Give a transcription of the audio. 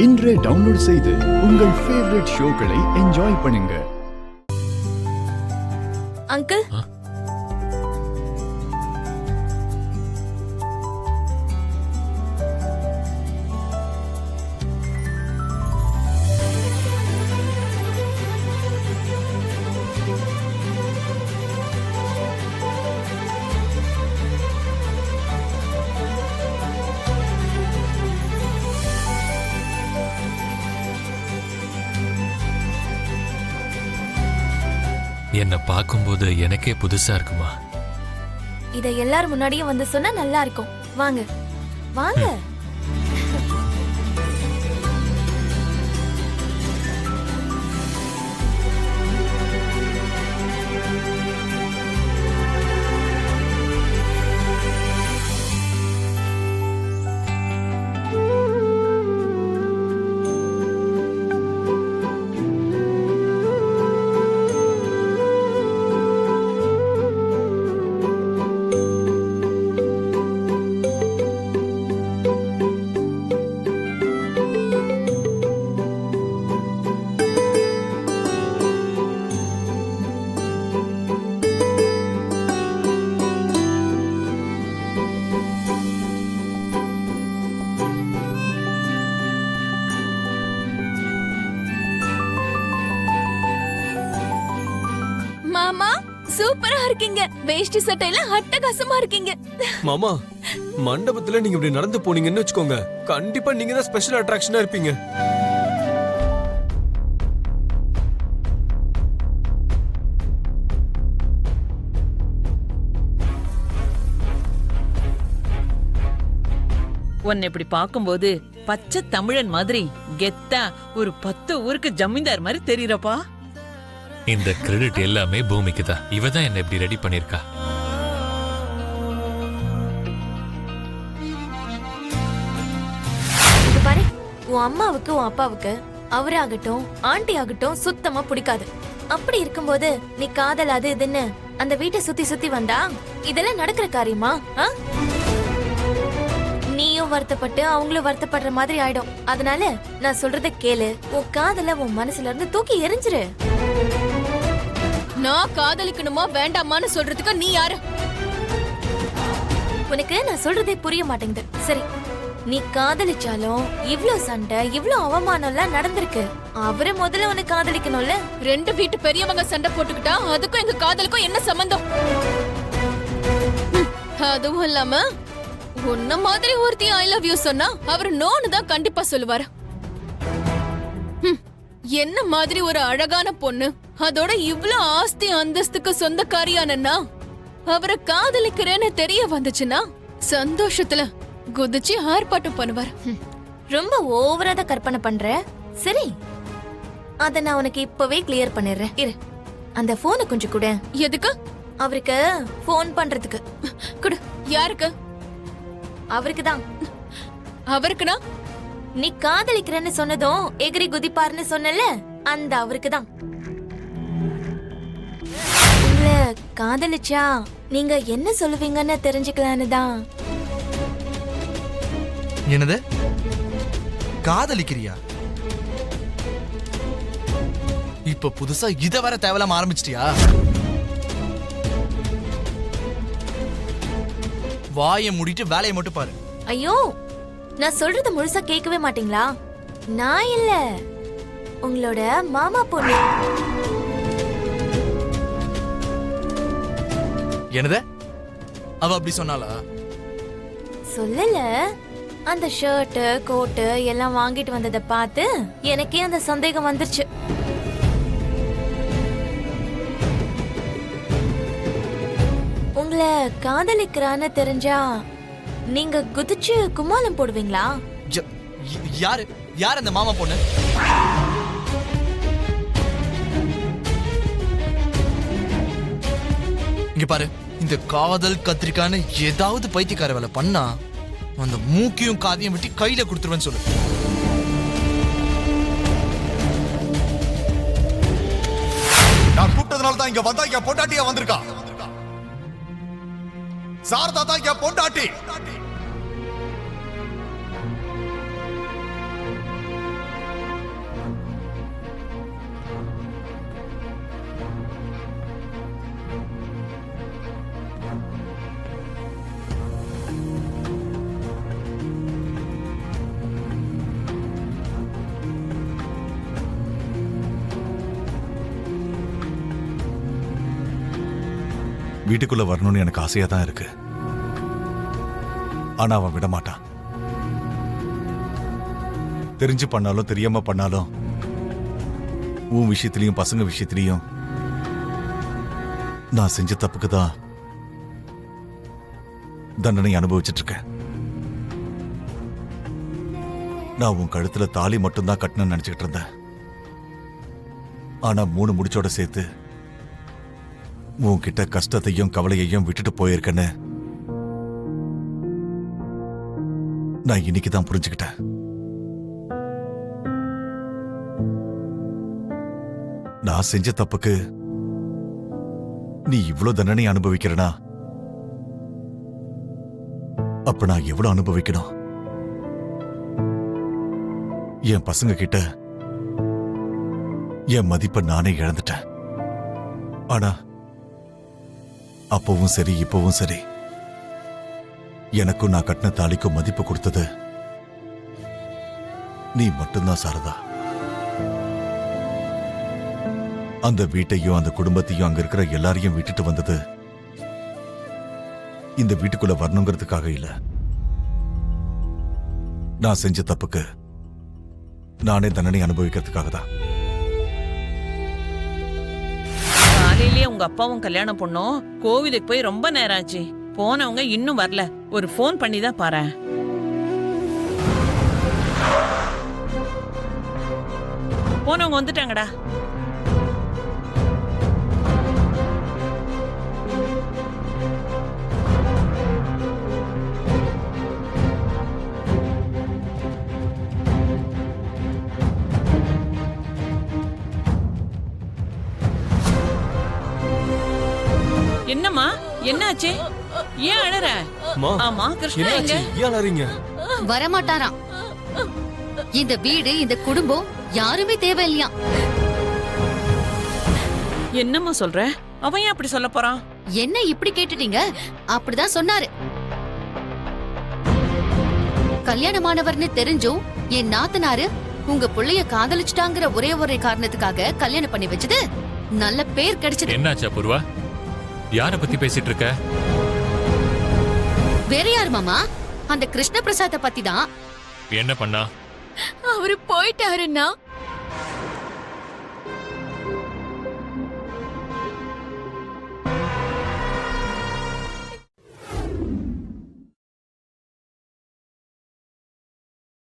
இன்றே டவுன்லோட் செய்து உங்கள் ஃபேவரட் ஷோக்களை என்ஜாய் பண்ணுங்க. அங்கிள், என்ன பார்க்கும்போது எனக்கே புதுசா இருக்குமா? இத எல்லாரும் முன்னாடியும் வந்து சொன்னா நல்லா இருக்கும். வாங்க வாங்க. மாமா சூப்பரா இருக்கீங்க. வேஷ்டி சட்டையில அட்டகாசமா இருக்கீங்க. மாமா, மண்டபத்துல நீங்க இப்படி நடந்து போனீங்கன்னு வச்சுக்கோங்க, கண்டிப்பா நீங்க தான் ஸ்பெஷல் அட்ராக்ஷனா இருப்பீங்க. உன்னை இப்படி பாக்கும்போது பச்சை தமிழன் மாதிரி கெத்தா ஒரு 10 ஊருக்கு ஜமீன்தார் மாதிரி தெரியறப்பா. இந்த கிரெடிட் எல்லாமே பூமிக்கு தான். இவ தான் என்ன இப்படி ரெடி பண்ணிருக்கா. இது பாரு, உன் அம்மாவுக்கு உன் அப்பாவுக்கு அவராகட்டும் ஆண்டி ஆகட்டும் சுத்தமா பிடிக்காது. அப்படி இருக்கும்போது நீ காதல் அது இதுன்னு அந்த வீட்டை சுத்தி சுத்தி வந்தா இதெல்லாம் நடக்கிற காரியமா? நீயும் வருத்தப்பட்டு அவங்களும் வருத்தப்படுற மாதிரி ஆயிடும். அதனால நான் சொல்றத கேளு. உன் காதல உன் மனசுல இருந்து தூக்கி எறிஞ்சிரு. நான் காதலிக்கணுமா வேண்டாமான்னு சொல்றதுக்கு நீ யாரு? உனக்கு நான் சொல்றதே புரிய மாட்டேங்குது. சரி, நீ காதலிச்சாலும் இவ்ளோ சண்டை இவ்ளோ அவமானம் எல்லாம் நடந்திருக்கு. அவரை முதல்ல உனக்கு காதலிக்கணும்ல. 2 வீட்டு பெரியவங்க சண்டை போட்டுக்கிட்டா அதுக்கும் எங்க காதலுக்கும் என்ன சம்பந்தம்? அதுவும் இல்லாம உன்ன மாதிரி ஒருத்தி ஐ லவ் யூ சொன்னா அவர் நோன்னு தான் கண்டிப்பா சொல்லுவாரு. என்ன மாதிரி ஒரு அழகான பொண்ணு, அதோட இவ்ளோ ஆஸ்தி அந்தஸ்துக்கு சொந்தக்காரியானா அவரை காதலிக்கிறேன்னு தெரிய வந்துச்சுன்னா சந்தோஷத்துல குதிச்சு ஆர்ப்பாட்டம் பண்ணுவார். ரொம்ப ஓவரா தான் கற்பனை பண்ற. சரி, அத நான் உனக்கு இப்பவே கிளியர் பண்ணிடுறேன். இரு, அந்த போனை கொஞ்சம் கொடு. எதுக்கு? அவருக்கு போன் பண்றதுக்கு. கொடு. யாருக்கு? அவருக்கு தான். அவருக்குனா? நீ காதலிக்கிறேன்னு சொன்னதும் எகிரி குதிப்பாருன்னு சொன்னல, அந்த அவருக்கு தான். உங்களை காதலிச்சா நீங்க என்ன சொல்லுவீங்கன்னு தெரிஞ்சுக்கலான்னு தான். என்னது? காதலிக்கிறியா? இப்ப புதுசா இத வர தேவலாம ஆரம்பிச்சிட்டியா? வாயை மூடிட்டு வேலையை மட்டும் பாரு. ஐயோ, நான் சொல்றத முழுசா கேட்கவே மாட்டீங்களா? நான் இல்ல, உங்களோட மாமா பொண்ணு. என்னது? அவ அப்படி சொன்னாளா? சொல்லல. அந்த ஷர்ட் கோட் எல்லாம் வாங்கிட்டு வந்ததை பார்த்து எனக்கே அந்த சந்தேகம் வந்துருச்சு. உங்களை காதலிக்கிறான்னு தெரிஞ்சா நீங்க குதிச்சு கும்மாளம் போடுவீங்களா? யாரு யார் அந்த மாமா பொண்ணு? இங்க பாரு, இந்த காதல் கத்திரிக்கான்னு ஏதாவது பைத்தியக்கார வேலை பண்ணா அந்த மூக்கையும் காதையும் விட்டு கையில கொடுத்துருவேன்னு சொல்லு. நான் கூப்பிட்டதுனால தான் இங்க வந்தா இங்க பொண்டாட்டியா வந்திருக்கா. சாரதா தான் இங்க பொண்டாட்டி. வீட்டுக்குள்ள வரணும்னு எனக்கு ஆசையா தான் இருக்கு. ஆனா அவன் விட மாட்டான். தெரிஞ்சு பண்ணாலும் தெரியாம பண்ணாலும் உன் விஷயத்திலையும் பசங்க விஷயத்திலையும் நான் செஞ்ச தப்புக்கு தான் தண்டனை அனுபவிச்சிட்டு இருக்கேன். நான் உன் கழுத்துல தாலி மட்டும்தான் கட்டணும்னு நினைச்சுக்கிட்டு இருந்தேன். ஆனா 3 முடிச்சோட சேர்த்து உன்கிட்ட கஷ்டத்தையும் கவலையையும் விட்டுட்டு போயிருக்கேன்னு நான் இன்னைக்கு தான் புரிஞ்சுக்கிட்டேன். நான் செஞ்ச தப்புக்கு நீ இவ்ளோ தண்டனை அனுபவிக்கிறனா அப்ப நான் எவ்வளவு அனுபவிக்கணும்? என் பசங்க கிட்ட என் மதிப்பை நானே இழந்துட்டேன். ஆனா அப்பவும் சரி இப்பவும் சரி எனக்கும் நான் கட்டின தாலிக்கும் மதிப்பு கொடுத்தது நீ மட்டும்தான் சாரதா. அந்த வீட்டையும் அந்த குடும்பத்தையும் அங்க இருக்கிற எல்லாரையும் விட்டுட்டு வந்தது இந்த வீட்டுக்குள்ள வரணுங்கிறதுக்காக இல்ல. நான் செஞ்ச தப்புக்கு நானே தண்டனை அனுபவிக்கிறதுக்காக தான். காலையிலேயே உங்க அப்பாவும் கல்யாணம் பொண்ணும் கோவிலுக்கு போய் ரொம்ப நேரம் ஆச்சு. போனவங்க இன்னும் வரல. ஒரு ஃபோன் பண்ணி தான் பாரேன். போனவங்க வந்துட்டாங்கடா. என்னம்மா என்னாச்சு? ஏன் அழற? அம்மா, ஆமா கிருஷ்ணா எங்க? என்னாச்சு? ஏன் அலறீங்க? வரமாட்டாராம். இந்த வீடு இந்த குடும்பம் யாருமே தேவையில்லையா. என்னம்மா சொல்ற? அவன் ஏன் அப்படி சொல்ல போறான்? என்ன இப்படி கேட்டுட்டீங்க? அப்படிதான் சொன்னாரு. கல்யாணமானவர்னு தெரிஞ்சும் என் நாத்தனாரு உங்க புள்ளைய காதலிச்சுட்டாங்கிற ஒரே காரணத்துக்காக கல்யாணம் பண்ணி வச்சது நல்ல பேர் கிடைச்சது. என்னாச்சா பூர்வா? யார பத்தி பேசிட்டு இருக்க? வேற யாரு மாமா? அந்த கிருஷ்ண பிரசாத பத்தி தான். என்ன பண்ணா? அவரு போயிட்டாருன்னா